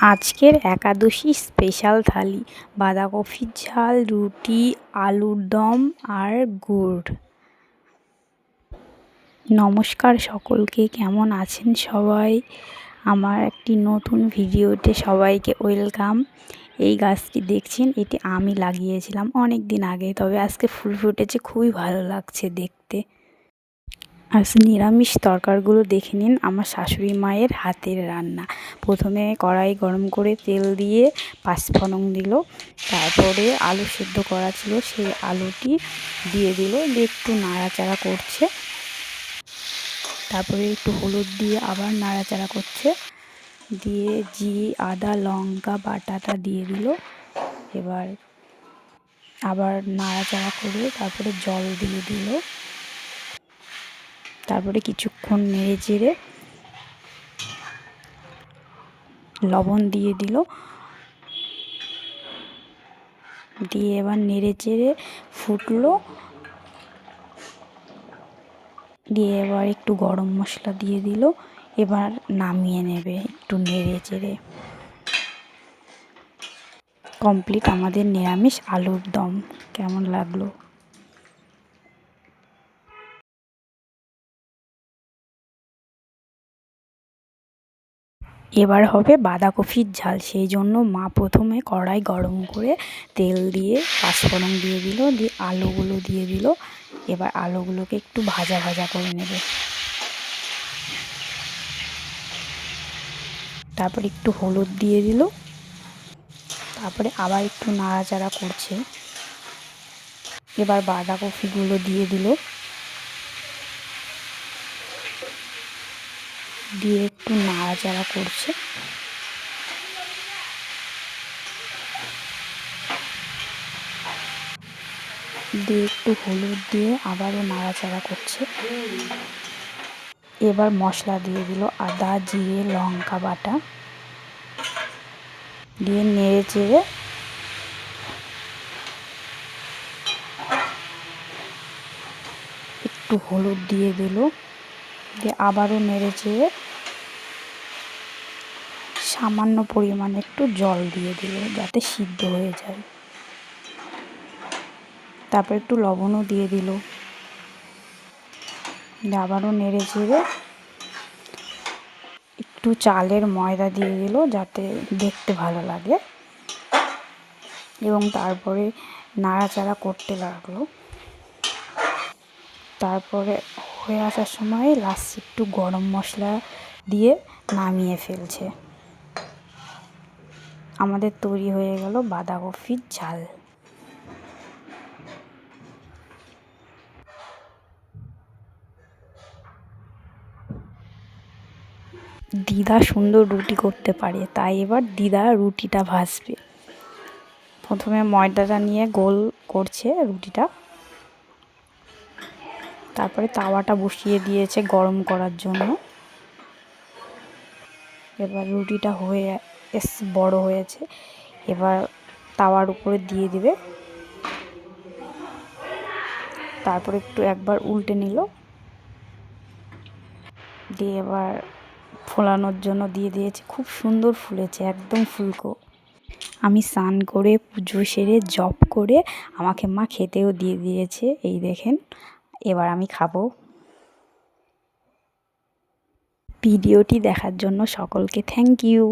আজকের একাদশী স্পেশাল থালি বাঁধাকপির ঝাল, রুটি, আলুর দম আর গুড়। নমস্কার সকলকে, কেমন আছেন সবাই? আমার একটি নতুন ভিডিওতে সবাইকে ওয়েলকাম। এই গাছটি দেখছেন, এটি আমি লাগিয়েছিলাম অনেক দিন আগে, তবে আজকে ফুল ফুটেছে, খুবই ভালো লাগছে দেখতে। আজ নিরামিষ তরকারিগুলো দেখে নিন আমার শাশুড়ি মায়ের হাতের রান্না। প্রথমে কড়াই গরম করে তেল দিয়ে পাঁচফোড়ন দিল, তারপরে আলু সেদ্ধ করা ছিল সেই আলুটি দিয়ে দিল, দিয়ে একটু নাড়াচাড়া করছে, তারপরে একটু হলুদ দিয়ে আবার নাড়াচাড়া করছে, দিয়ে আদা লঙ্কা বাটাটা দিয়ে দিল। এবার আবার নাড়াচাড়া করে তারপরে জল দিয়ে দিল, তারপরে কিছুক্ষণ নেড়ে চেড়ে লবণ দিয়ে দিল, দিয়ে এবার নেড়ে চেড়ে ফুটলো, দিয়ে এবার একটু গরম মশলা দিয়ে দিল। এবার নামিয়ে নেবে একটু নেড়ে চেড়ে। কমপ্লিট আমাদের নিরামিষ আলুর দম। কেমন লাগলো? এবার হবে বাঁধাকপির ঝাল। সেই জন্য মা প্রথমে কড়াই গরম করে তেল দিয়ে পাঁচফোড়ন দিয়ে দিল, দিয়ে আলুগুলো দিয়ে দিল। এবার আলুগুলোকে একটু ভাজা ভাজা করে নেবে, তারপর একটু হলুদ দিয়ে দিল, তারপরে আবার একটু নাড়াচাড়া করছে। এবার বাঁধাকপিগুলো দিয়ে দিল, দিয়ে একটু নাড়াচাড়া করছে। দিয়ে একটু হলুদ দিয়ে আবারও নাড়াচাড়া করছে। এবার মশলা দিয়ে দিল, আদা জিরে লঙ্কা বাটা দিয়ে নেড়ে চেড়ে একটু হলুদ দিয়ে দিল, দিয়ে আবারও নেড়ে চেড়ে সামান্য পরিমাণে একটু জল দিয়ে দিল যাতে সিদ্ধ হয়ে যায়। তারপর একটু লবণও দিয়ে দিল, আবারও নেড়ে চেড়ে একটু চালের ময়দা দিয়ে দিল যাতে দেখতে ভালো লাগে, এবং তারপরে নাড়াচাড়া করতে লাগলো। তারপরে হয়ে আসার সময় লাস্টে একটু গরম মশলা দিয়ে নামিয়ে ফেলছে। আমাদের তৈরি হয়ে গেল বাঁধাকপির ঝাল। দিদা সুন্দর রুটি করতে পারে, তাই এবার দিদা রুটিটা ভাজবে। প্রথমে ময়দাটা নিয়ে গোল করছে রুটিটা, তারপরে তাওয়াটা বসিয়ে দিয়েছে গরম করার জন্য। এবার রুটিটা হয়ে বড় হয়েছে, এবার তাওয়ার উপরে দিয়ে দিবে, তারপরে একটু একবার উল্টে নিল, দিয়ে এবার ফোলানোর জন্য দিয়ে দিয়েছে। খুব সুন্দর ফুলেছে, একদম ফুলকো। আমি স্নান করে পুজো সেরে জপ করে আমাকে মা খেতেও দিয়ে দিয়েছে, এই দেখেন। এবার আমি খাবো। ভিডিওটি দেখার জন্য সকলকে থ্যাংক ইউ।